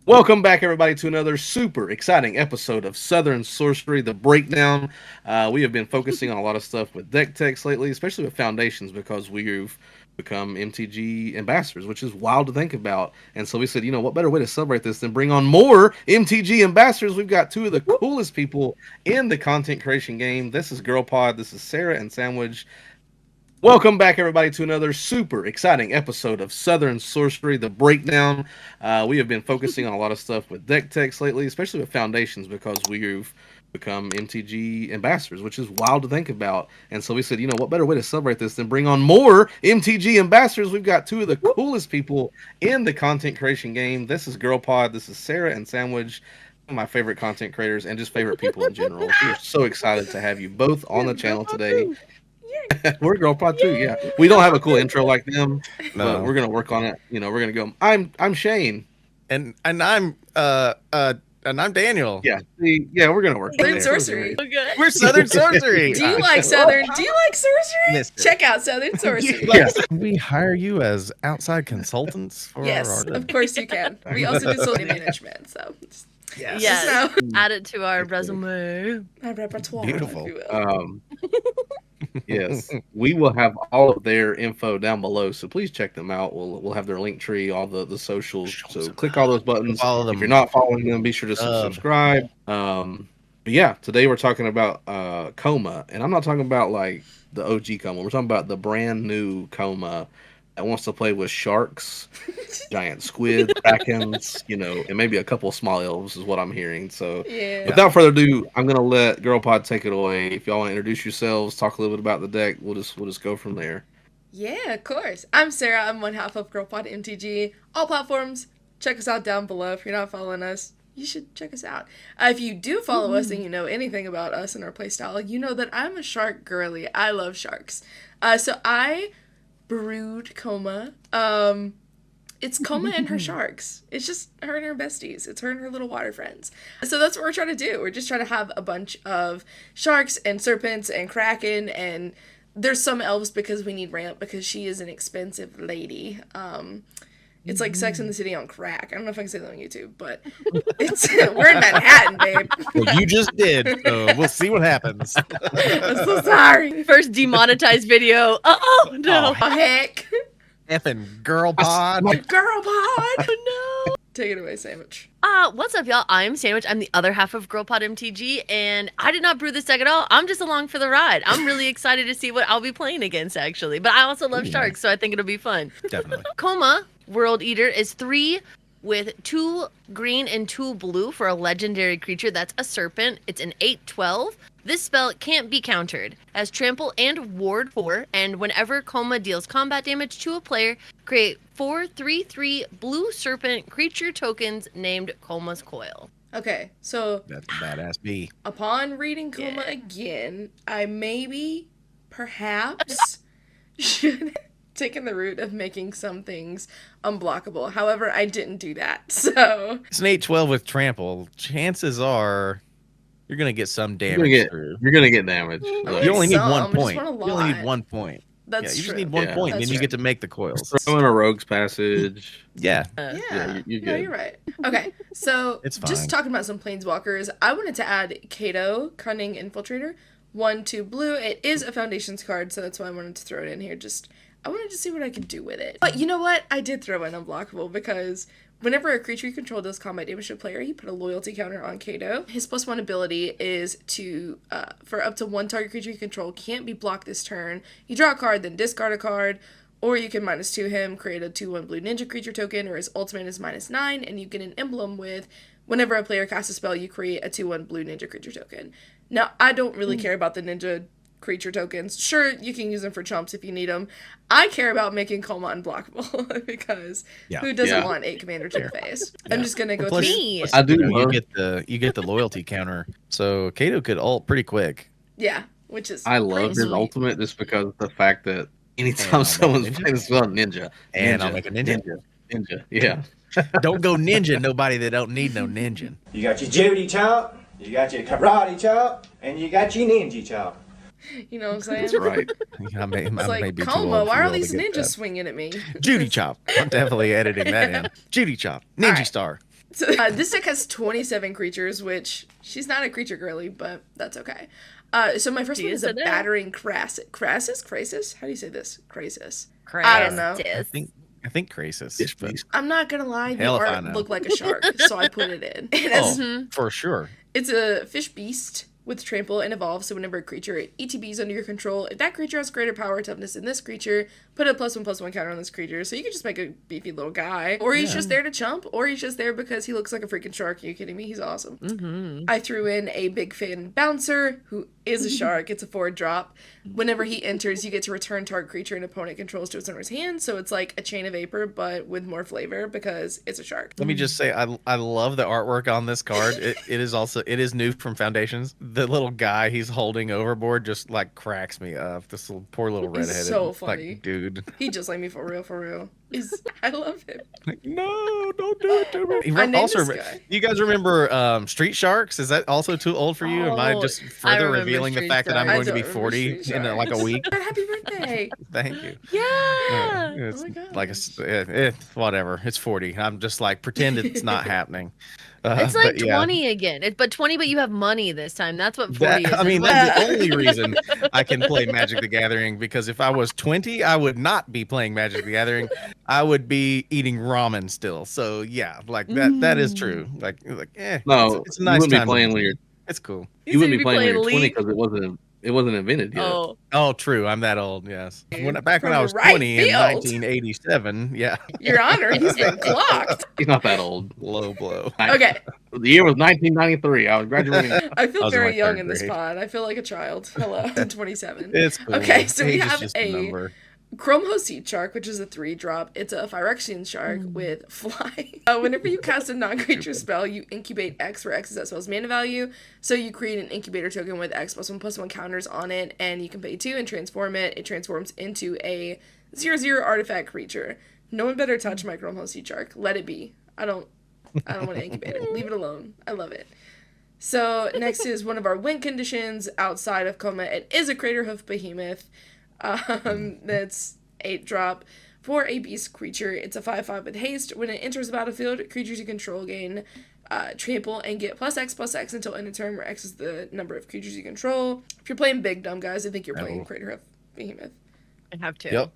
Welcome back, everybody, to another super exciting episode of Southern Sorcery, the breakdown. We have been focusing on a lot of stuff with deck techs lately, especially with foundations, because we've become MTG ambassadors, which is wild to think about. And so we said, what better way to celebrate this than bring on more MTG ambassadors? We've got two of the coolest people in the content creation game. This is GIRLPOD. This is Sarah and Sandwich. Welcome back, everybody, to another super exciting episode of Southern Sorcery, the breakdown. We have been focusing on a lot of stuff with deck techs lately, especially with foundations, because we've become MTG ambassadors, which is wild to think about. And so we said, what better way to celebrate this than bring on more MTG ambassadors? We've got two of the coolest people in the content creation game. This is GIRLPOD. This is Sarah and Sandwich. My favorite content creators and just favorite people in general. We're so excited to have you both on the channel today. We're GIRLPOD too, yeah. We don't have a cool intro like them, but we're gonna work on it. We're gonna go. I'm Shane, and I'm Daniel. Yeah, we're gonna work. Southern Sorcery. Okay. We're Southern Sorcery. Do you like Southern? Do you like Sorcery? Check out Southern Sorcery. Yes. Can we hire you as outside consultants for yes, our art? Of course you can. We also do social management, so. Yes. Add it to our resume. Our repertoire. Beautiful. Yes, we will have all of their info down below, so please check them out. We'll have their link tree, all the socials. So click all those buttons. Follow them. If you're not following them, be sure to subscribe. But yeah, today we're talking about Koma, and I'm not talking about like the OG Koma. We're talking about the brand new Koma that wants to play with sharks, giant squid, krakens, and maybe a couple of small elves is what I'm hearing. So without further ado, I'm gonna let GIRLPOD take it away. If y'all want to introduce yourselves, talk a little bit about the deck, we'll just go from there. Yeah, of course. I'm Sarah. I'm one half of GIRLPOD MTG. All platforms. Check us out down below. If you're not following us, you should check us out. If you do follow us and you know anything about us and our playstyle, you know that I'm a shark girly. I love sharks. So I brewed Koma. It's Koma and her sharks. It's just her and her besties. It's her and her little water friends. So that's what we're trying to do. We're just trying to have a bunch of sharks and serpents and kraken, and there's some elves because we need ramp because she is an expensive lady. It's like Sex in the City on crack. I don't know if I can say that on YouTube, but it's we're in Manhattan, babe. Well, you just did, so we'll see what happens. I'm so sorry. First demonetized video. Oh no! Oh, heck. Effing GIRLPOD. GIRLPOD. Oh no! Take it away, Sandwich. What's up, y'all? I'm Sandwich. I'm the other half of GIRLPOD MTG, and I did not brew this deck at all. I'm just along for the ride. I'm really excited to see what I'll be playing against, actually. But I also love sharks, so I think it'll be fun. Definitely. Koma, World Eater, is 3 with 2 green and 2 blue for a legendary creature that's a serpent. It's an 8/12. This spell can't be countered, has trample and ward 4, and whenever Koma deals combat damage to a player, create 4 3/3 blue serpent creature tokens named Koma's Coil. Okay, so That's a badass B. Upon reading Koma again, I perhaps should taken the route of making some things unblockable. However, I didn't do that, so... It's an 8/12 with trample. Chances are you're going to get some damage through. You're going to get damage. You only need 1 point. You only need 1 point. That's you true. just need 1 point, and then you get to make the coils. Throw in a rogue's passage. Yeah. You're good. No, you're right. Okay, so It's fine. just talking about some planeswalkers, I wanted to add Kaito, Cunning Infiltrator, 1/2 blue. It is a Foundations card, so that's why I wanted to throw it in here. I wanted to see what I could do with it. But you know what? I did throw in Unblockable because whenever a creature you control does combat damage to a player, you put a loyalty counter on Kaito. His +1 ability is to, for up to 1 target creature you control can't be blocked this turn. You draw a card, then discard a card, or you can -2 him, create a 2/1 blue ninja creature token, or his ultimate is -9, and you get an emblem with whenever a player casts a spell, you create a 2/1 blue ninja creature token. Now, I don't really care about the ninja creature tokens. Sure, you can use them for chumps if you need them. I care about making Koma unblockable because who doesn't want 8 commander to the face? I'm just gonna go Plus, through. I do. You get the loyalty counter, so Kaito could ult pretty quick. Yeah, which is I love his sweet. ultimate just because of the fact that anytime someone's playing this spell, ninja. And I'll make a ninja. Ninja. Yeah. Don't go ninja nobody that don't need no ninja. You got your Judy chop, you got your karate chop, and you got your ninja chop. You know what I'm saying? That's right. I may It's be like, too Koma, old why for are you all these to get ninjas that. swinging at me? Judy chop. I'm definitely editing that in. Judy chop. Ninja right. star. So this deck has 27 creatures, which she's not a creature girly, but that's okay. So my first She one is is a today. battering Crassus? How do you say this? Crassus. I don't know. I think Krasis. Yes, but- please. I'm not gonna lie, the Hell if I art know. looked like a shark, so I put it in. It has, For sure. It's a fish beast with trample and evolve, so whenever a creature ETBs under your control, if that creature has greater power or toughness than this creature, put a +1/+1 counter on this creature. So you could just make a beefy little guy. Or he's just there to chump, or he's just there because he looks like a freaking shark. Are you kidding me? He's awesome. I threw in a big fan bouncer, who is a shark. It's a 4-drop. Whenever he enters, you get to return target creature an opponent controls to its owner's hand, so it's like a chain of vapor, but with more flavor because it's a shark. Let me just say, I love the artwork on this card. It is new from Foundations. The little guy he's holding overboard just like cracks me up. This little poor little He's redheaded so funny. like dude. He just like me for real. I love him. Like, no, don't do it to me. I named Also, this guy. you guys remember Street Sharks? Is that also too old for you? Am I Oh, just I further remember revealing the Street fact that I'm Sharks. going to I be don't 40 remember Street in like a Sharks. week? Happy birthday. Thank you. Yeah. It's Oh my God. like whatever. It's 40. I'm just like pretend it's not happening. It's like but yeah. 20 again. But 20, but you have money this time. That's what 40 is. I mean, It's that's Yeah. the only reason I can play Magic the Gathering, because if I was 20, I would not be playing Magic the Gathering. I would be eating ramen still. So yeah, like that is true. Like No, it's a you nice wouldn't be time. playing when you're. It's cool. You wouldn't be be playing when playing you're 20 League. because it wasn't invented yet. Oh, Oh, true. I'm that old. Yes. Back when From I was right 20 in field. 1987. Yeah. Your Honor, he's been clocked. He's not that old. Low blow. Okay, The year was 1993. I was graduating. I feel I was in very my young third in this grade. pod. I feel like a child. Hello, I'm 27. It's cool. Okay, so we Age is have just a number. Chrome Host Seed Shark, which is a 3-drop. It's a Phyrexian shark with fly. Whenever you cast a non-creature spell, you incubate X, where X is that spell's mana value. So you create an incubator token with X +1/+1 counters on it, and you can pay 2 and transform it. It transforms into a 0/0 artifact creature. No one better touch my Chrome Host Seed Shark. Let it be. I don't want to incubate it. Leave it alone. I love it. So next is one of our win conditions outside of Koma. It is a Craterhoof Behemoth. That's 8-drop for a beast creature. It's a 5/5 with haste. When it enters the battlefield, creatures you control gain trample and get +X/+X until end of turn, where X is the number of creatures you control. If you're playing big dumb guys, I think you're playing Craterhoof Behemoth. I have to.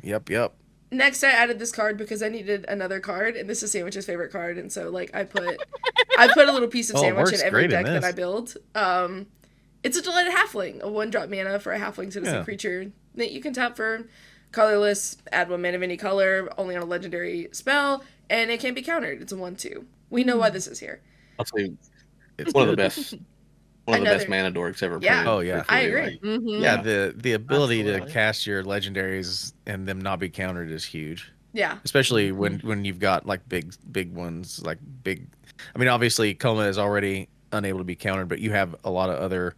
Yep. Next, I added this card because I needed another card, and this is Sandwich's favorite card, and so like I put a little piece of Oh, it Sandwich in works every great in deck that this. I build. It's a Delighted Halfling, a 1-drop mana for a halfling citizen Yeah. creature that you can tap for colorless, add 1 mana of any color, only on a legendary spell, and it can't be countered. It's a 1/2. We know why this is here. I'll say It's one of the good. best. One of the best Another- mana dorks ever. Yeah. printed. Oh, yeah. I agree. Mm-hmm. Yeah, the ability Absolutely. to cast your legendaries and them not be countered is huge. Yeah. Especially when you've got like big ones, like big. I mean, obviously Koma is already unable to be countered, but you have a lot of other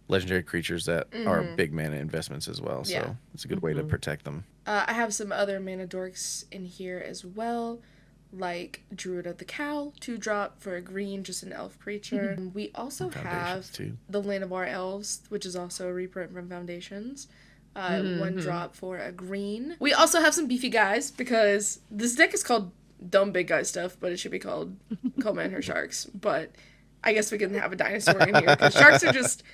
legendary creatures that are big mana investments as well. So Yeah. it's a good way to protect them. I have some other mana dorks in here as well, like Druid of the Cow, 2-drop for a green, just an elf creature. We also Foundations, have too. the Land of Our Elves, which is also a reprint from Foundations. 1-drop for a green. We also have some beefy guys because this deck is called Dumb Big Guy Stuff, but it should be called Koma and Her Sharks. But I guess we can have a dinosaur in here because sharks are just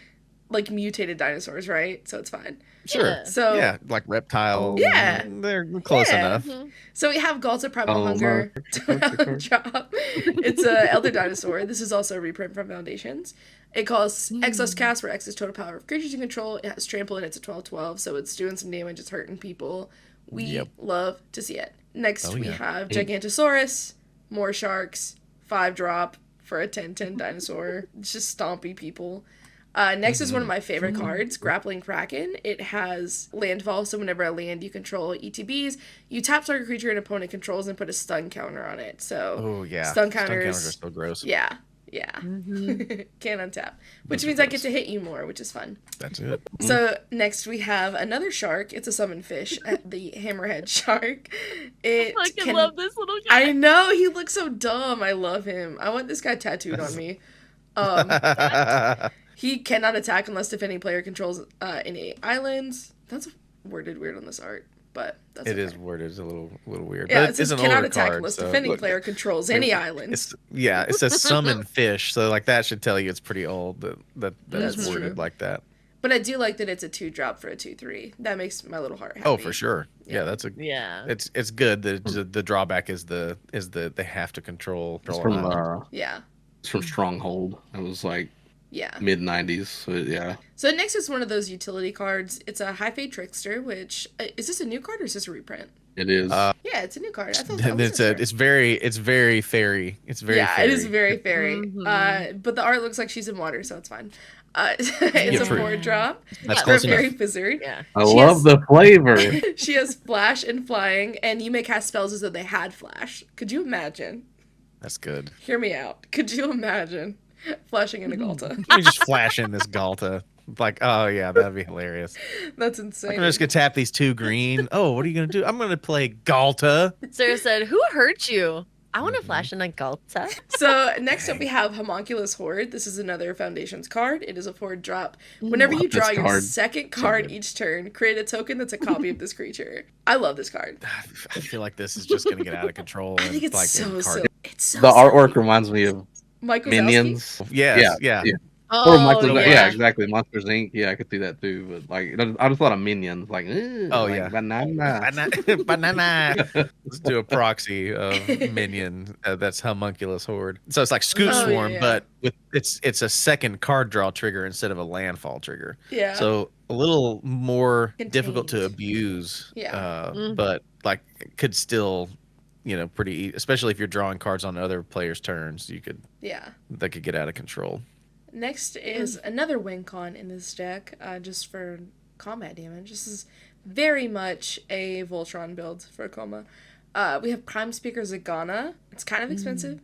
like mutated dinosaurs, right? So it's fine. Sure. Yeah. So Yeah, like reptile. Yeah. They're close Yeah. enough. So we have Galta Primal Oh, Hunger. Drop. It's a Elder Dinosaur. This is also a reprint from Foundations. It costs X less cast for X's total power of creatures you control. It has trample and it's a 12/12, so it's doing some damage. It's hurting people. We Yep. love to see it. Next Oh, we yeah. have Gigantosaurus, more sharks, 5-drop for a 10/10 dinosaur. It's just stompy people. Next is one of my favorite cards, Grappling Kraken. It has landfall, so whenever a land you control ETBs, you tap target creature an opponent controls and put a stun counter on it. So Oh yeah. stun counters. are so gross. Yeah. Can't untap. Which means I get to hit you more, which is fun. That's it. So next we have another shark. It's a summon fish, the Hammerhead Shark. It I can love this little guy. I know, he looks so dumb. I love him. I want this guy tattooed on me. He cannot attack unless defending player controls any islands. That's worded weird on this art. but that's It okay. is worded a little weird. Yeah, but it says an cannot older attack card, unless so defending look, player controls any island. it says summon fish, so like that should tell you it's pretty old that That's it's worded true. like that. But I do like that it's a 2-drop for a 2/3. That makes my little heart happy. Oh, for sure. Yeah, Yeah. it's good. The drawback is they have to control It's an island. Yeah. it's from Stronghold. It was like Yeah. mid 90s. So yeah. So next is one of those utility cards. It's a High Fate Trickster, which is this a new card or is this a reprint? It is. Yeah, it's a new card. I thought that And was it's very fairy. It's very yeah, fairy. it is very fairy. Mhm. But the art looks like she's in water, so it's fine. It's a true. 4-drop That's for a close fairy enough. wizard. Yeah. I she love has- the flavor. She has flash and flying, and you may cast spells as though they had flash. Could you imagine? That's good. Hear me out. Could you imagine flashing into Galta? Let me just flash in this Galta. Like, oh yeah, that'd be hilarious. That's insane. I'm just gonna tap these 2 green. Oh, what are you gonna do? I'm gonna play Galta. Sarah said, "Who hurt you? I want to flash in a Galta." So next up we have Homunculus Horde. This is another Foundations card. It is a 4-drop. Whenever you Love draw this your card. second card each turn, create a token that's a copy of this creature. I love this card. I feel like this is just gonna get out of control. I think it's like, so in card- silly. It's so The silly. artwork reminds me of Mike Wazowski? Minions. Yes, yeah. Or Michael, Oh, yeah, exactly. Monsters Inc. Yeah, I could see that too. But like, I just thought of Minions. Like, Oh, like yeah. banana. Banana. Let's do a proxy of Minion. That's Homunculus Horde. So it's like Scoot Oh, Swarm, yeah. but with it's a second card draw trigger instead of a landfall trigger. Yeah. So a little more difficult to Contained. abuse. Yeah. But like could still, pretty. Especially if you're drawing cards on other players' turns, Yeah. that could get out of control. Next is another win con in this deck, just for combat damage. This is very much a Voltron build for Koma. We have Crime Speaker Zagana. It's kind of expensive,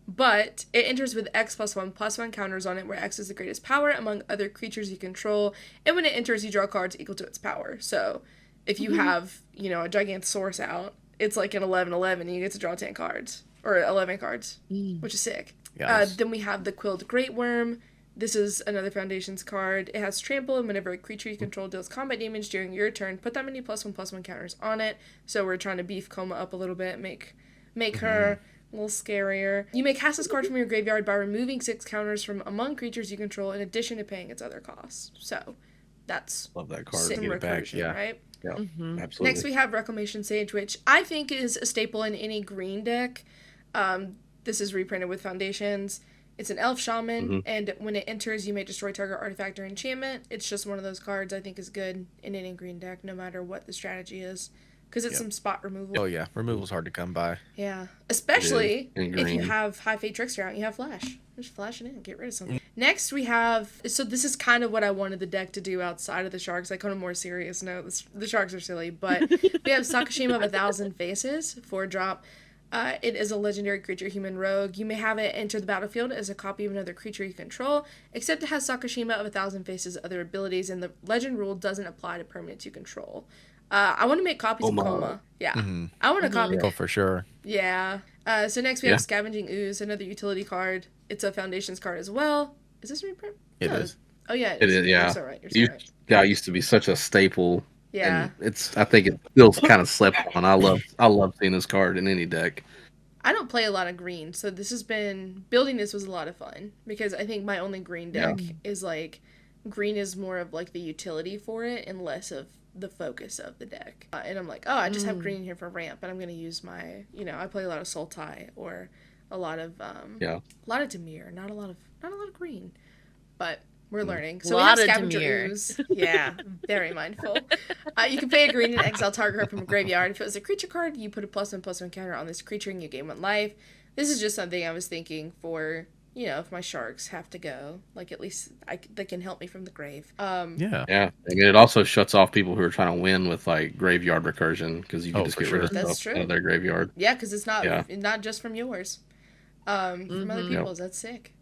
but it enters with X+1/+1 counters on it, where X is the greatest power among other creatures you control, and when it enters, you draw cards equal to its power. So if you have, a Gigantosaurus out, it's like an 11/11, and you get to draw 10 cards, or 11 cards, which is sick. Yes. Then we have the Quilled Great Worm. This is another Foundations card. It has Trample, and whenever a creature you control deals combat damage during your turn, put that many +1/+1 counters on it. So we're trying to beef Koma up a little bit, make her a little scarier. You may cast this card from your graveyard by removing 6 counters from among creatures you control, in addition to paying its other costs. So that's Love that card. sick Get it back, recursion, yeah. right? Yeah, absolutely. Next, we have Reclamation Sage, which I think is a staple in any green deck. This is reprinted with Foundations. It's an elf shaman, and when it enters, you may destroy target artifact or enchantment. It's just one of those cards I think is good in any green deck, no matter what the strategy is, because it's some spot removal. Oh yeah, removal's hard to come by. Yeah, especially in if you green. have High Fate Trickster out and you have Flash. Just flash it in, get rid of something. Next, we have, so this is kind of what I wanted the deck to do outside of the Sharks. Like, on a more serious note, the Sharks are silly, but we have Sakashima of 1,000 Faces, 4-drop. It is a legendary creature, human rogue. You may have it enter the battlefield as a copy of another creature you control, except it has Sakashima of 1,000 Faces' other abilities, and the legend rule doesn't apply to permanents you control. I want to make copies of Koma. Yeah. I want to copy. Oh, for sure. Yeah. So next we have Scavenging Ooze, another utility card. It's a Foundations card as well. Is this a reprint? It No. is. Oh yeah, It is, yeah. You're so right. You're so right. That used to be such a staple. Yeah. And I think it still kind of slept on. I love seeing this card in any deck. I don't play a lot of green, so building this was a lot of fun, because I think my only green deck is like, green is more of like the utility for it and less of the focus of the deck. And I'm like, oh, I just have green here for ramp, but I'm going to use my, I play a lot of Sultai or a lot of Dimir, not a lot of green, but we're learning. So Lot we of have Scavenger Dimir. Ooze. Yeah, very mindful. You can pay a green and exile target card from a graveyard. If it was a creature card, you put a +1/+1 counter on this creature and you gain 1 life. This is just something I was thinking for, if my Sharks have to go, like at least they can help me from the grave. Yeah. Yeah, and it also shuts off people who are trying to win with like graveyard recursion, because you can just for get rid of sure. That's stuff true. out of their graveyard. Yeah, because it's not Yeah. not just from yours. From other people's. That's sick.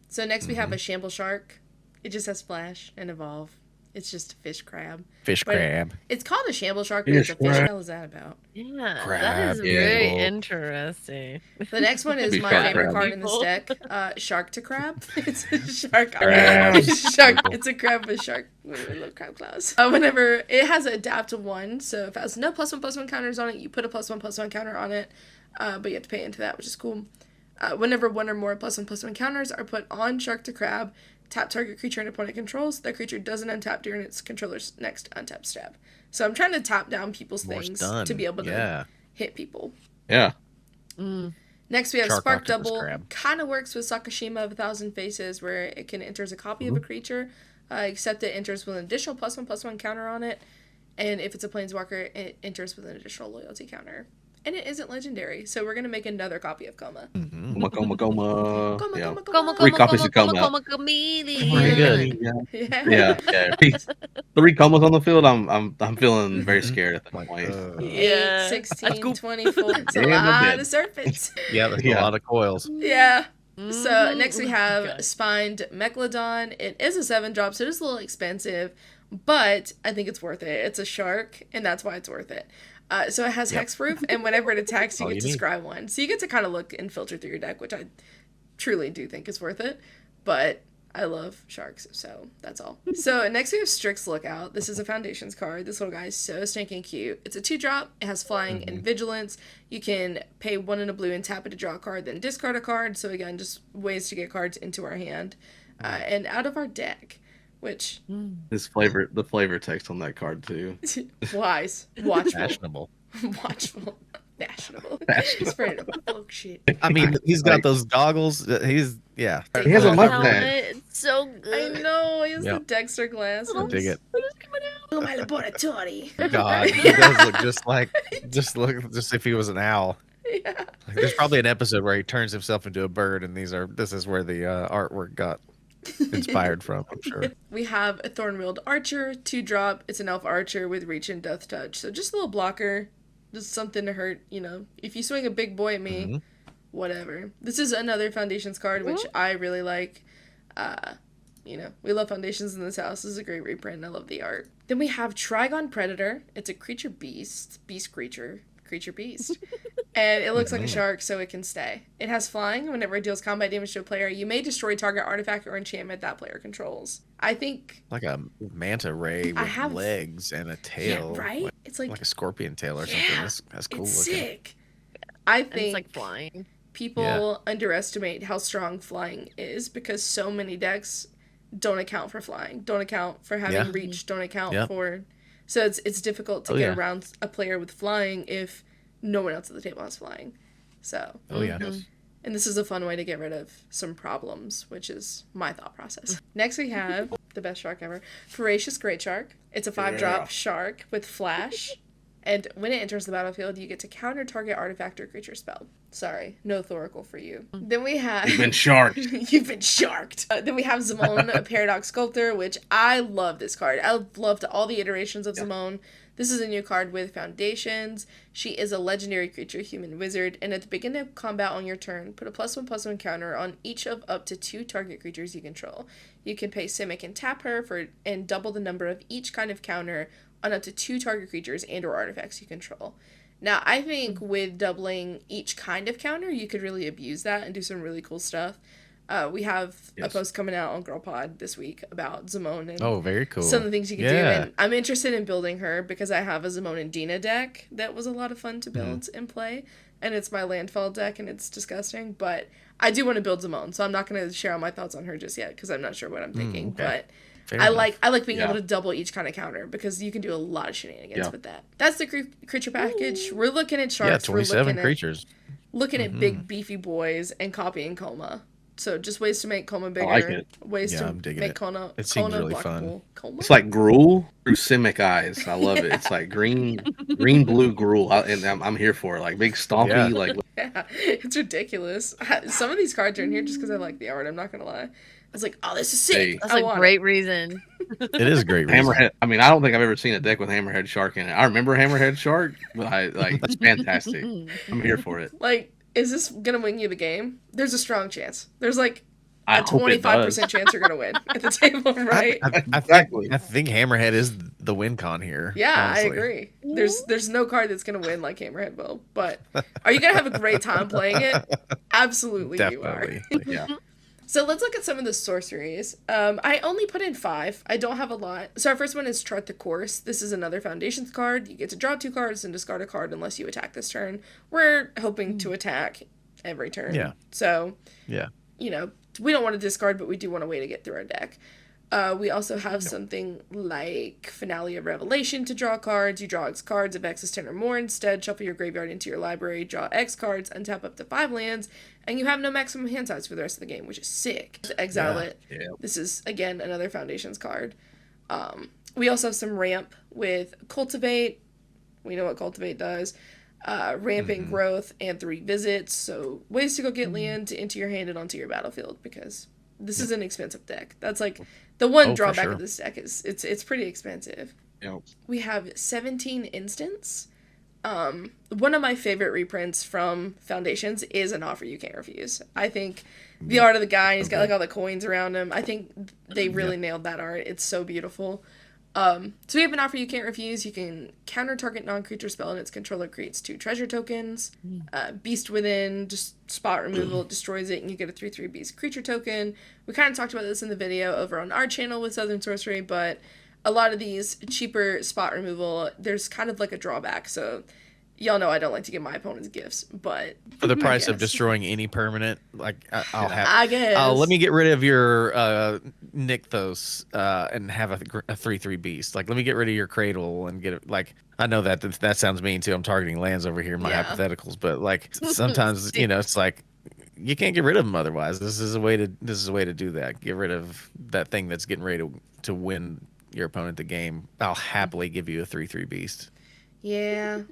So next we have a Shamble Shark. It just has Splash and Evolve. It's just a fish crab. Fish But crab. It's called a shamble shark, but it's a Fish fish. What crab. the hell is that about? Yeah, that Crab is very people. interesting. The next one is Be my shark favorite crab. card in this deck, Shark to Crab. It's a shark. Crab. Shark. It's a crab with shark. We love crab claws. Whenever it has an adapt to 1, so if it has no +1/+1 counters on it, you put a +1/+1 counter on it, but you have to pay into that, which is cool. Whenever 1 or more +1/+1 counters are put on Shark to Crab, tap target creature an opponent controls. That creature doesn't untap during its controller's next untap step. So I'm trying to tap down people's More things stun. to be able to Yeah. hit people. Yeah. Next, we have Shark Spark Octopus Double. Crab. Kind of works with Sakashima of 1,000 Faces, where it can enter as a copy of a creature, except it enters with an additional +1/+1 counter on it. And if it's a Planeswalker, it enters with an additional loyalty counter. And it isn't legendary, so we're going to make another copy of Koma. Coma, coma, coma. Koma, Yeah. Koma, Coma, Koma. Three coma, copies coma, of Koma. coma, chameleon. Pretty good. Yeah. Yeah. 3 comas on the field. I'm feeling very scared at that Like, point. Yeah. 8, 16, That's cool. 24. It's a And I'm lot dead. of serpents. Yeah, that's Yeah. a lot of coils. Yeah. So next we have Okay. Spined Megalodon. It is a 7-drop, so it is a little expensive, but I think it's worth it. It's a shark, and that's why it's worth it. So it has hexproof, and whenever it attacks, you All get you to need. scry 1. So you get to kind of look and filter through your deck, which I truly do think is worth it. But I love sharks, so that's all. So next we have Strix Lookout. This is a Foundations card. This little guy is so stinking cute. It's a 2-drop. It has flying and vigilance. You can pay 1 and a blue and tap it to draw a card, then discard a card. So again, just ways to get cards into our hand and out of our deck, which The flavor text on that card too. wise, watchful, Fashionable. watchful, fashionable. Fashionable. Spread it up, shit. I mean, he's got Like- those goggles. Yeah. He has a Oh, mustache. It's so I good. know, he has Yep. the Dexter glasses. I dig it. Oh, my laboratory. God, he does look just if he was an owl. Yeah. Like, there's probably an episode where he turns himself into a bird, and this is where the artwork got inspired from. I'm sure. We have a Thornwheeled Archer, 2-drop. It's an elf archer with reach and death touch. So just a little blocker, just something to hurt, If you swing a big boy at me, whatever. This is another Foundations card, which I really like. We love Foundations in this house. This is a great reprint, and I love the art. Then we have Trigon Predator. It's a creature beast creature beast. And it looks like a shark, so it can stay. It has flying. Whenever it deals combat damage to a player, you may destroy target artifact or enchantment that player controls. I think, Like a manta ray with have- legs and a tail. yeah, right? It's like Like a scorpion tail or something. Yeah, That's cool it's looking. sick. I And think it's like flying. people underestimate how strong flying is because so many decks don't account for flying, don't account for having Yeah. reach, don't account Yep. for. So it's difficult to Oh, get yeah. around a player with flying if no one else at the table has flying. So, Oh yeah. and this is a fun way to get rid of some problems, which is my thought process. Next we have the best shark ever, Voracious Great Shark. It's a 5-drop shark with flash. And when it enters the battlefield, you get to counter target artifact or creature spell. Sorry, no Thoracle for you. Then we have... You've been sharked. You've been sharked. Then we have Zimone, a Paradox Sculptor, which I love this card. I've loved all the iterations of Zimone. This is a new card with Foundations. She is a legendary creature, human wizard, and at the beginning of combat on your turn, put a +1/+1 counter on each of up to 2 target creatures you control. You can pay Simic and tap her and double the number of each kind of counter on up to 2 target creatures and or artifacts you control. Now, I think with doubling each kind of counter, you could really abuse that and do some really cool stuff. We have a post coming out on GIRLPOD this week about Zimone and Oh, very cool. some of the things you can do. Yeah. And I'm interested in building her because I have a Zimone and Dina deck that was a lot of fun to build Mm-hmm. and play. And it's my landfall deck and it's disgusting. But I do want to build Zimone, so I'm not going to share all my thoughts on her just yet because I'm not sure what I'm thinking. okay. But Fair I enough. like being Yeah. able to double each kind of counter because you can do a lot of shenanigans Yeah. with that. That's the creature package. We're looking at Yeah, sharks. We're 27 looking creatures. looking at big beefy boys and copying Koma. So just ways to make Koma bigger. like it. Ways Yeah, to I'm digging make it. Kona. It seems Kona really fun. blockable. Koma? It's like gruel through Simic eyes. I love it. It's like green, blue gruel, and I'm here for it. Like big stompy, Yeah. like Yeah, it's ridiculous. Some of these cards are in here just because I like the art. I'm not gonna lie. I was like, oh, this is sick. Hey. That's I a want it. great reason. It is a great reason. hammerhead. I mean, I don't think I've ever seen a deck with hammerhead shark in it. I remember hammerhead shark, but it's fantastic. I'm here for it. Like, is this gonna win you the game? There's a strong chance. There's like I a hope it 25% chance you're gonna win at the table, right? Exactly. I think Hammerhead is the win con here. Yeah, honestly. I agree. There's no card that's gonna win like Hammerhead will, but are you gonna have a great time playing it? Absolutely, Definitely. you are. Yeah. So let's look at some of the sorceries. I only put in 5. I don't have a lot. So our first one is Chart the Course. This is another Foundations card. You get to draw 2 cards and discard a card unless you attack this turn. We're hoping to attack every turn. Yeah. So, Yeah. you know, we don't want to discard, but we do want a way to get through our deck. We also have something like Finale of Revelation to draw cards. You draw X cards of X is 10 or more. Instead, shuffle your graveyard into your library, draw X cards, untap up to 5 lands, and you have no maximum hand size for the rest of the game, which is sick. Exile it. Yeah. This is, again, another Foundations card. We also have some ramp with Cultivate. We know what Cultivate does. Ramp and growth and 3 visits. So ways to go get land into your hand and onto your battlefield, because this is an expensive deck. That's like the one drawback of this deck is it's pretty expensive. Yep. We have 17 instants. One of my favorite reprints from Foundations is An Offer You Can't Refuse. I think the art of the guy, he's got like all the coins around him. I think they really nailed that art. It's so beautiful. So we have An Offer You Can't Refuse. You can counter target non-creature spell and its controller creates 2 treasure tokens. Beast Within, just spot removal, it destroys it, and you get a 3/3 beast creature token. We kind of talked about this in the video over on our channel with Southern Sorcery, but a lot of these cheaper spot removal, there's kind of like a drawback. So y'all know I don't like to give my opponents gifts, but For the price of guess. destroying any permanent, like I'll have. I guess. Let me get rid of your Nykthos and have a 3/3 beast. Like, let me get rid of your Cradle and get it. Like, I know that sounds mean too. I'm targeting lands over here in my hypotheticals, but like sometimes it's like you can't get rid of them otherwise. This is a way to do that. Get rid of that thing that's getting ready to win your opponent the game. I'll happily give you a 3/3 beast. Yeah.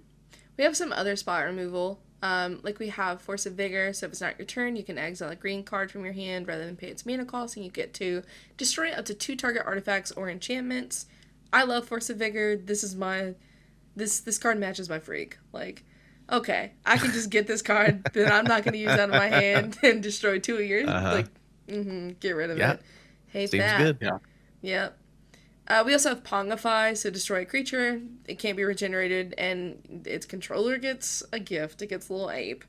We have some other spot removal. Like we have Force of Vigor, so if it's not your turn, you can exile a green card from your hand rather than pay its mana cost, and you get to destroy up to 2 target artifacts or enchantments. I love Force of Vigor. This is this card matches my freak. Like, okay, I can just get this card that I'm not going to use out of my hand and destroy 2 of yours. Like, get rid of it. Hate Seems that. good. Yeah. Yep. We also have Pongify, so destroy a creature. It can't be regenerated, and its controller gets a gift. It gets a little ape.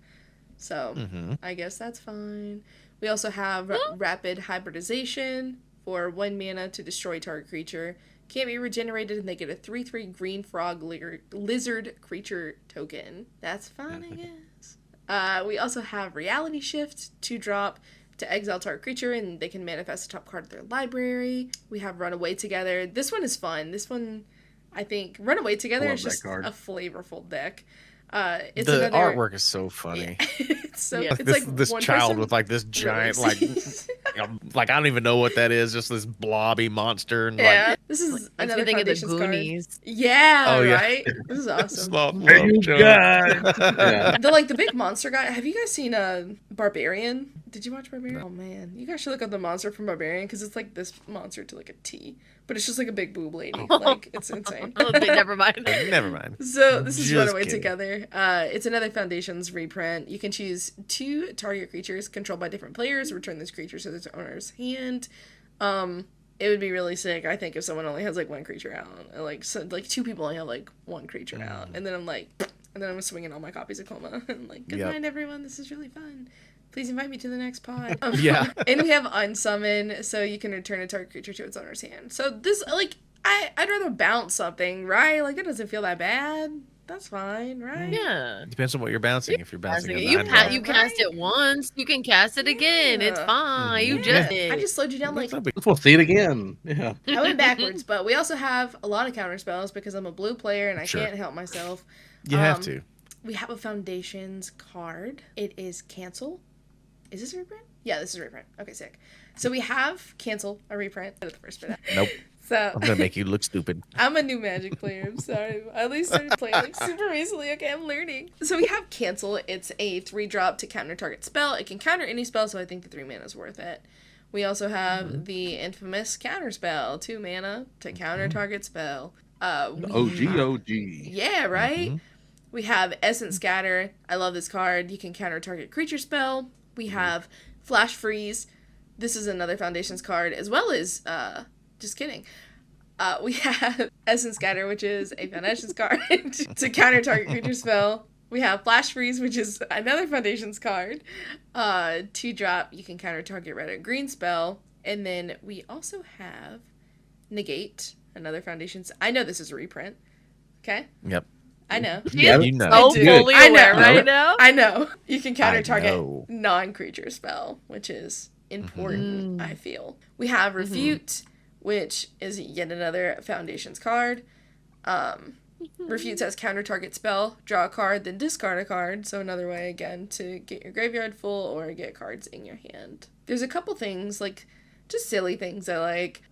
So, I guess that's fine. We also have Rapid Hybridization for 1 mana to destroy target creature. Can't be regenerated, and they get a 3/3 green frog lizard creature token. That's fine, I guess. We also have Reality Shift, 2 drop. To exile target creature, and they can manifest the top card of their library. We have Runaway Together. This one is fun. This one, I think, Runaway Together Love is that just card. a flavorful deck. It's The another... artwork is so funny. it's so Yeah. it's like This one child person with like this giant really- like I don't even know what that is. Just this blobby monster. And yeah, like, this is Makes another me think of the Foundations card. Goonies. Yeah, Oh, yeah. right. This is awesome. slow Yeah. The big monster guy. Have you guys seen Barbarian? Did you watch Barbarian? Oh man, you guys should look up the monster from Barbarian because it's like this monster to like a T, but it's just like a big boob lady. Like it's insane. Okay, never mind. Never mind. So this is Just Runaway kidding. Together. It's another Foundations reprint. You can choose 2 target creatures controlled by different players. Return this creature to its owner's hand. It would be really sick, I think, if someone only has like 1 creature out. Like 2 people only have like 1 creature out, and then I'm swinging all my copies of Koma. I'm like, good night, everyone. This is really fun. Please invite me to the next pod. Yeah. And we have Unsummon, so you can return a target creature to its owner's hand. So this, like, I'd rather bounce something, right? Like, that doesn't feel that bad. That's fine, right? Yeah. Depends on what you're bouncing. If you're bouncing, a You 9/9. you cast it once, you can cast it again. It's Yeah. fine. You Mhm. just I just slowed you down like We'll see it again. Yeah. I went backwards, but we also have a lot of counter spells because I'm a blue player and I Sure. can't help myself. You have to. We have a Foundations card. It is Cancel. Is this a reprint? Yeah, this is a reprint. Okay, sick. So we have Cancel, a reprint. At the first bit. Nope. So I'm gonna make you look stupid. I'm a new Magic player. I'm sorry. I at least started playing like super recently. Okay, I'm learning. So we have Cancel. It's a 3-drop to counter target spell. It can counter any spell, so I think the 3 mana is worth it. We also have the infamous Counterspell, 2 mana to counter target spell. OG. Yeah, right? We have Essence Scatter. I love this card. You can counter target creature spell. We have Flash Freeze. this is another Foundations card, as well as, just kidding. We have Essence Scatter, which is a Foundations card to counter target creature spell. We have Flash Freeze, which is another Foundations card. 2-drop, you can counter target red or green spell. And then we also have Negate, another Foundations. I know this is a reprint. Okay? Yep. I know. Yeah, you know. So I do. fully I know. aware right now. I know. You can counter I target know. non-creature spell, which is important, I feel. We have Refute, which is yet another Foundations card. Refute says counter target spell, draw a card, then discard a card. So another way, again, to get your graveyard full or get cards in your hand. There's a couple things, like, just silly things I like.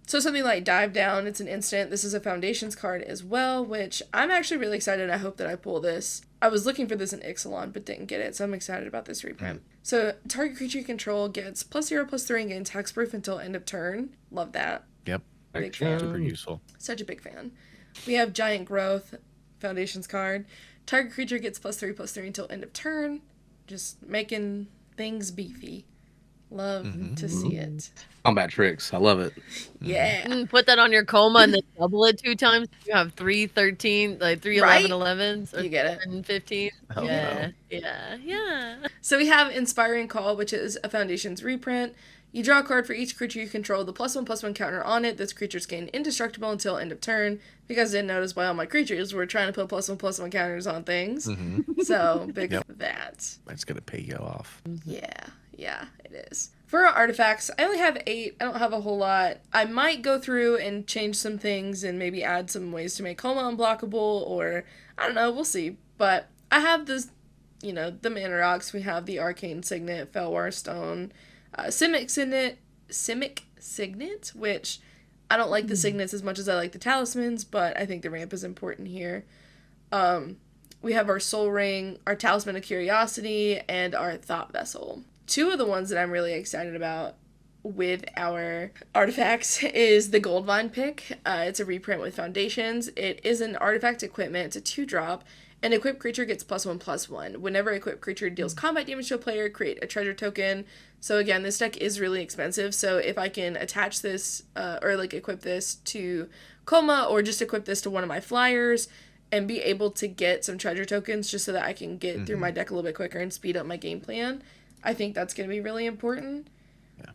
So something like Dive Down, it's an instant. This is a Foundations card as well, which I'm actually really excited. I hope that I pull this. I was looking for this in Ixalan, but didn't get it, so I'm excited about this reprint. So target creature you control gets +0/+3 and gains hexproof until end of turn. Love that. Yep. Big fan. Super useful. Such a big fan. We have Giant Growth, Foundations card. Target creature gets +3/+3 until end of turn. Just making things beefy. Love to see it. Combat tricks. I love it. Yeah. Put that on your Koma and then double it 2 times. You have 3, 13, like 3, Right? 11, 11s. Or You get it. 10, 15. Oh, yeah. no. Yeah. So we have Inspiring Call, which is a Foundations reprint. You draw a card for each creature you control. The +1/+1 counter on it. This creature's gain indestructible until end of turn. Because I didn't notice why all my creatures were trying to put +1/+1 counters on things. So big Yep. for that. That's going to pay you off. Yeah, it is. For our artifacts, I only have 8. I don't have a whole lot. I might go through and change some things and maybe add some ways to make Koma unblockable, or I don't know, we'll see. But I have this, the Mana Rocks. We have the Arcane Signet, Felwar Stone, Simic Signet, which I don't like the signets as much as I like the talismans, but I think the ramp is important here. We have our Soul Ring, our Talisman of Curiosity, and our Thought Vessel. 2 of the ones that I'm really excited about with our artifacts is the Goldvine pick. It's a reprint with Foundations. It is an artifact equipment. It's a 2-drop. An equipped creature gets +1/+1. Whenever an equipped creature deals combat damage to a player, create a treasure token. So again, this deck is really expensive. So if I can attach this, or equip this to Koma, or just equip this to one of my flyers, and be able to get some treasure tokens just so that I can get through my deck a little bit quicker and speed up my game plan, I think that's going to be really important.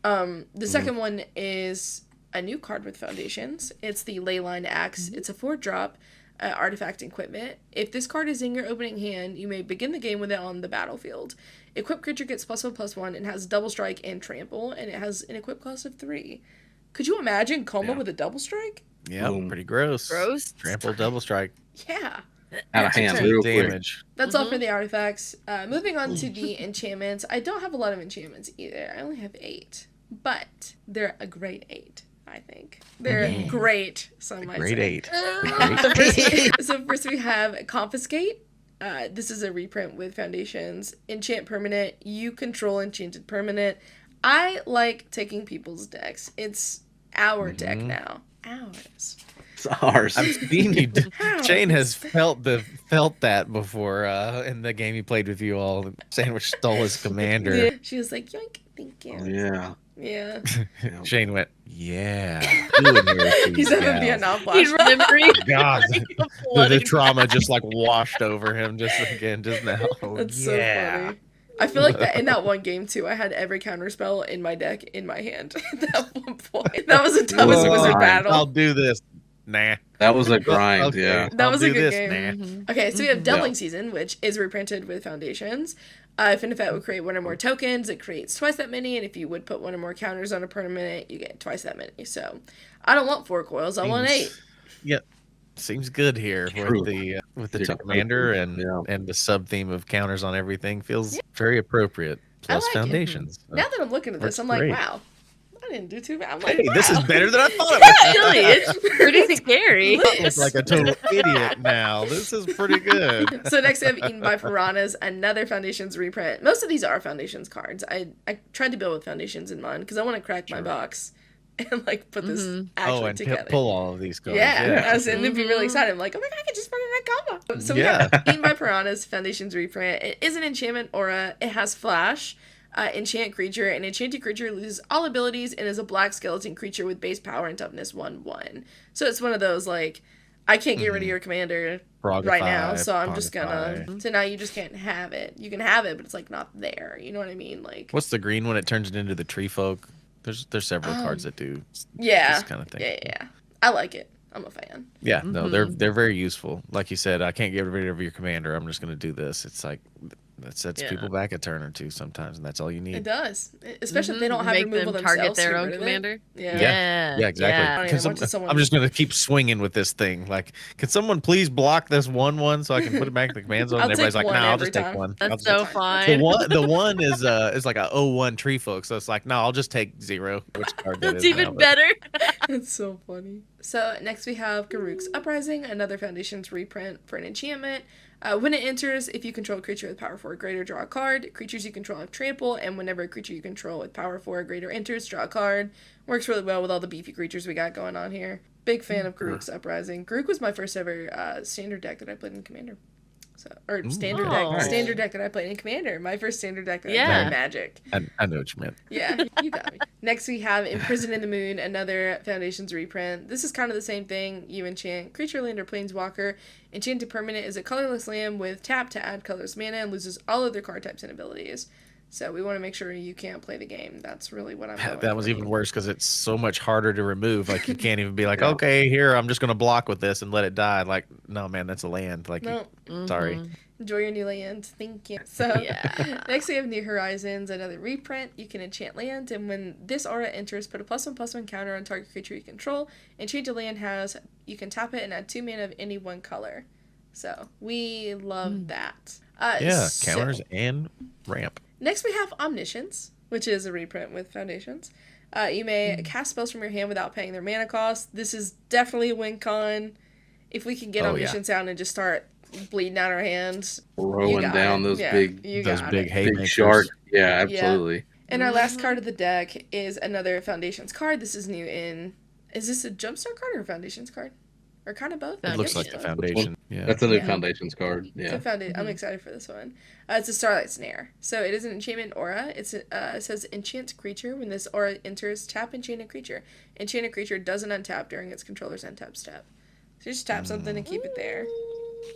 Yeah. The second one is a new card with Foundations. It's the Leyline Axe. It's a 4-drop artifact equipment. If this card is in your opening hand, you may begin the game with it on the battlefield. Equipped creature gets +1/+1 and has double strike and trample, and it has an equip cost of 3. Could you imagine Koma with a double strike? Yeah, Boom. pretty gross. Gross. Trample, double strike. Yeah. Out of hand, real quick. Damage. That's all for the artifacts. Moving on to the enchantments. I don't have a lot of enchantments either. I only have 8. But they're a great 8, I think. They're great, some might Grade say. 8. So first we have Confiscate. This is a reprint with Foundations. Enchant permanent. You control enchanted permanent. I like taking people's decks. It's our deck now. Ours. It's ours. I've seen you. Shane has felt that before in the game he played with you all. Sandwich stole his commander. Yeah. She was like, yoink, thank you. Yeah. Yeah. Shane went, yeah. He's having Vietnam He's flashback. remembering. God, the trauma just washed over him just now. That's so funny. I feel like that in that one game too, I had every counterspell in my deck in my hand at that one point. That was the toughest Whoa. wizard I'll battle. do this. Nah. That was a grind, Okay. yeah. That I'll was a do good this, game. nah. Okay, so we have Delving Season, which is reprinted with Foundations. If an effect would create 1 or more tokens, it creates twice that many, and if you would put 1 or more counters on a permanent, you get twice that many. So I don't want 4 coils, I want 8. Yep. Seems good here True. with the Yeah. commander and Yeah. the sub theme of counters on everything feels very appropriate. Plus like it. Foundations. Now that I'm looking at this, Works I'm like, great. wow, I didn't do too bad. I'm like, Hey, this is wow. better than I thought it was. Really, it's pretty scary. I look like a total idiot now. This is pretty good. So next we have Eaten by Piranhas, another Foundations reprint. Most of these are Foundations cards. I tried to build with Foundations in mind because I want to crack my box and put this actually and together. pull all of these cards. Yeah, I was and it'd be really excited. I'm like, oh my god, I could just run in that combo. So we Yeah. have Eaten by Piranhas, Foundations reprint. It is an enchantment aura. It has flash. Enchant creature. An enchanted creature loses all abilities and is a black skeleton creature with base power and toughness 1/1. So it's one of those, like, I can't get rid of your commander right now, so I'm just gonna... So now you just can't have it. You can have it, but it's, like, not there. You know what I mean? Like, what's the green one? It turns it into the tree folk. There's several cards that do this kind of thing. Yeah. I like it. I'm a fan. Yeah, no, they're very useful. Like you said, I can't get rid of your commander. I'm just going to do this. It's like that sets people back a turn or two sometimes, and that's all you need. It does, especially if they don't have Make removal them themselves. target their own commander. Yeah, exactly. I'm just going to keep swinging with this thing. Like, can someone please block this 1/1 so I can put it back in the command zone? And everybody's like, no, I'll just take one. That's so fine. The one is like a 0/1 tree folk, so it's like, no, I'll just take 0. Which card that That's is even now, better. That's so funny. So next we have Garruk's Uprising, another Foundations reprint for an enchantment. When it enters, if you control a creature with power 4 or greater, draw a card. Creatures you control have trample, and whenever a creature you control with power 4 or greater enters, draw a card. Works really well with all the beefy creatures we got going on here. Big fan of Garruk's Uprising. Garruk was my first ever standard deck that I played in Commander. Standard deck that I played in Commander. My first standard deck that I played in Magic. I know what you meant. Yeah, you got me. Next we have Imprisoned in the Moon, another Foundations reprint. This is kind of the same thing. You enchant creature, land, or planeswalker. Enchanted permanent is a colorless land with tap to add colorless mana and loses all other card types and abilities. So we want to make sure you can't play the game. That's really what I'm going That was even worse because it's so much harder to remove. Like, you can't even be like, okay, here, I'm just going to block with this and let it die. Like, no, man, that's a land. Like, sorry. Enjoy your new land. Thank you. So, next we have New Horizons, another reprint. You can enchant land, and when this aura enters, put a +1/+1 counter on target creature you control. Enchanted land you can tap it and add 2 mana of any one color. So, we love that. Counters and ramp. Next we have Omniscience, which is a reprint with Foundations. You may cast spells from your hand without paying their mana cost. This is definitely a win con. If we can get Omniscience out and just start bleeding out our hands, rolling down those big sharks. Yeah, absolutely. Yeah. And our last card of the deck is another Foundations card. This is new in... Is this a Jumpstart card or a Foundations card? Or kind of both? It looks like the Foundation. Yeah, that's a new Foundations card. Yeah, I'm excited for this one. It's a Starlight Snare. So it is an enchantment aura. It says enchant creature. When this aura enters, tap enchanted creature. Enchanted creature doesn't untap during its controller's untap step. So you just tap something and keep it there.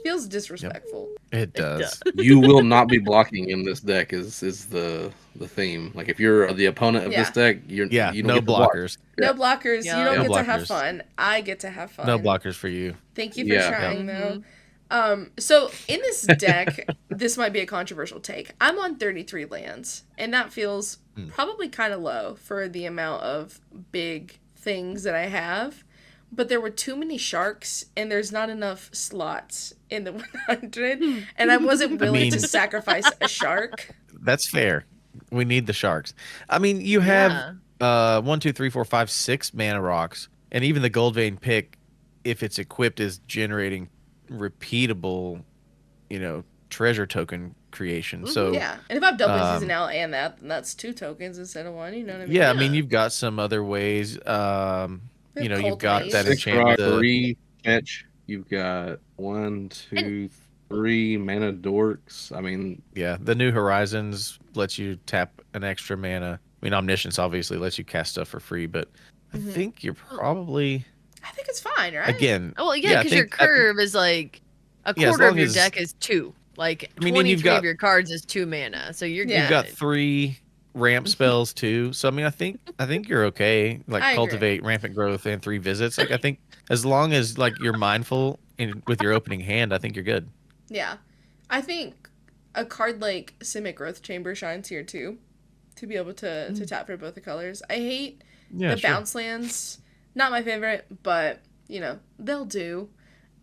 Feels disrespectful. It does. You will not be blocking in this deck is the theme. Like, if you're the opponent of this deck, you don't no get blockers. No blockers. Yeah. You don't No get blockers. to have fun. I get to have fun. No blockers for you. Thank you for trying, though. So in this deck, this might be a controversial take. I'm on 33 lands, and that feels probably kind of low for the amount of big things that I have. But there were too many sharks, and there's not enough slots in the 100, and I wasn't willing to sacrifice a shark. That's fair. We need the sharks. I mean, you have 1, 2, 3, 4, 5, 6 mana rocks, and even the gold vein pick, if it's equipped, is generating repeatable, treasure token creation. So yeah, and if I have double seasonality and that, then that's 2 tokens instead of 1. You know what I mean? Yeah, I mean, you've got some other ways. You've got that enchantment. 3 fetch. You've got 1, 2, 3 mana dorks. I mean, the New Horizons lets you tap an extra mana. I mean, Omniscience obviously lets you cast stuff for free, but I think you're probably. I think it's fine, right? Again, because your curve is like a quarter of your deck is 2. Like, 23 of your cards is 2 mana, so you're good. You've got 3 ramp spells too, so I mean, I think you're okay. Like, cultivate, rampant growth, and 3 visits. Like, I think as long as you're mindful with your opening hand, I think you're good. Yeah, I think a card like Simic Growth Chamber shines here too, to be able to tap for both the colors. I hate the bounce lands. Not my favorite, but they'll do.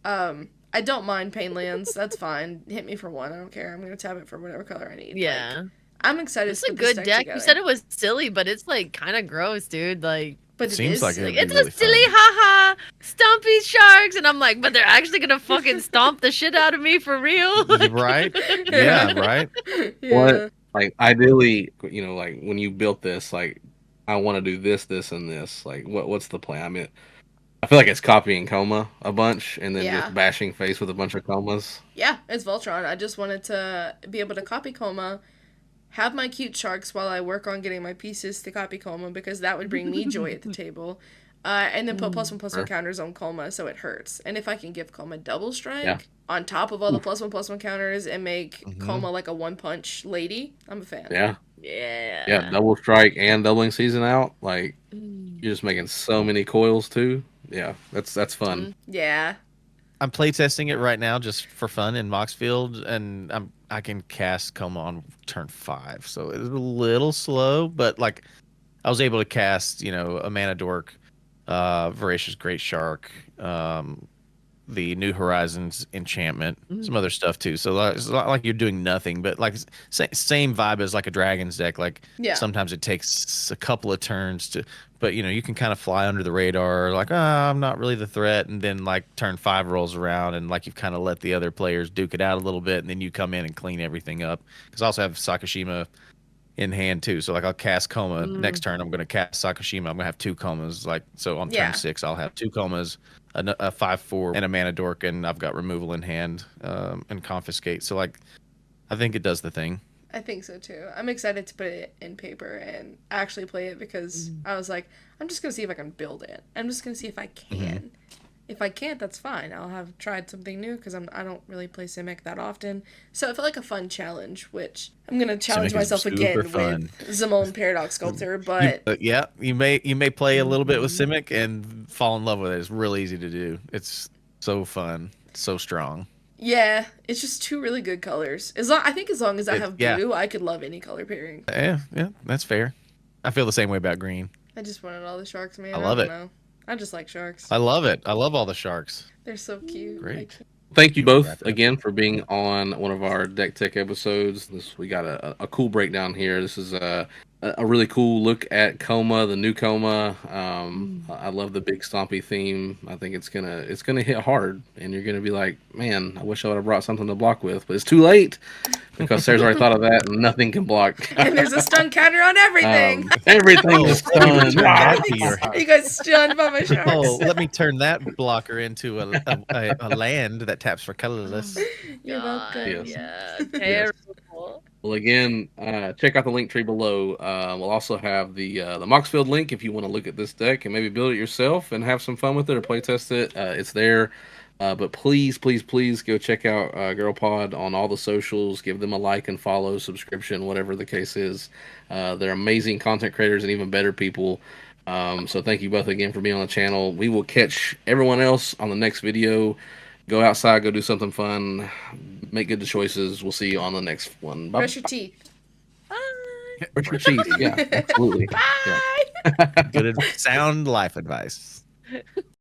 I don't mind pain lands. That's fine. Hit me for 1. I don't care. I'm gonna tap it for whatever color I need. Yeah. I'm excited. It's a good deck. You said it was silly, but it's kind of gross, dude. But seems like it's a silly haha stompy sharks, and I'm like, but they're actually gonna fucking stomp the shit out of me for real. Right? Yeah, right. Yeah. What ideally, when you built this, I want to do this, and this. What's the plan? I mean, I feel like it's copying Koma a bunch, and then just bashing face with a bunch of Komas. Yeah, it's Voltron. I just wanted to be able to copy Koma. have my cute sharks while I work on getting my pieces to copy Koma, because that would bring me joy at the table. And then put +1/+1 counters on Koma so it hurts. And if I can give Koma double strike on top of all the +1/+1 counters and make Koma like a one-punch lady, I'm a fan. Yeah. Yeah. Yeah, double strike and doubling season out. Like, you're just making so many coils too. Yeah, that's fun. Yeah. I'm playtesting it right now just for fun in Moxfield, and I can cast Koma on turn 5, so it's a little slow, but like I was able to cast, a Mana Dork, Voracious Great Shark, the New Horizons Enchantment, some other stuff too. So it's not like you're doing nothing, but like same vibe as like a Dragon's deck. Like sometimes it takes a couple of turns to, but you can kind of fly under the radar. Like, I'm not really the threat, and then like turn 5 rolls around, and like you've kind of let the other players duke it out a little bit, and then you come in and clean everything up. Because I also have Sakashima in hand too. So like I'll cast Koma next turn. I'm going to cast Sakashima. I'm going to have 2 Komas. Like, so on turn 6, I'll have 2 Komas, a 5/4, and a Mana Dork, and I've got removal in hand and confiscate. So like, I think it does the thing. I think so too. I'm excited to put it in paper and actually play it, because I was like, I'm just going to see if I can build it. I'm just going to see if I can. If I can't, that's fine. I'll have tried something new, because I don't really play Simic that often. So it felt like a fun challenge, which I'm going to challenge myself again with Zimone Paradox Sculptor. But you may play a little bit with Simic and fall in love with it. It's real easy to do. It's so fun, so strong. Yeah, it's just 2 really good colors. I think as long as I have blue, I could love any color pairing. Yeah, that's fair. I feel the same way about green. I just wanted all the sharks, man. I love it. Know. I just like sharks. I love it. I love all the sharks. They're so cute. Great. Thank you both again for being on one of our Deck Tech episodes. We got a cool breakdown here. This is a really cool look at Koma, the new Koma. I love the big stompy theme. I think it's gonna hit hard, and you're gonna be like, man, I wish I would have brought something to block with, but it's too late, because Sarah's already thought of that, and nothing can block. And there's a stun counter on everything. Everything is stunned. You guys stunned by my sharks. Oh, let me turn that blocker into a land that taps for colorless. You're welcome. Yeah, terrible. Well, again, check out the link tree below. We'll also have the Moxfield link if you want to look at this deck and maybe build it yourself and have some fun with it or play test it. It's there. But please, please, please go check out GIRLPOD on all the socials. Give them a like and follow, subscription, whatever the case is. They're amazing content creators and even better people. So thank you both again for being on the channel. We will catch everyone else on the next video. Go outside, go do something fun, make good choices. We'll see you on the next one. Bye. Brush your teeth. Bye. Brush your teeth. Yeah, absolutely. Bye. Yeah. Good sound life advice.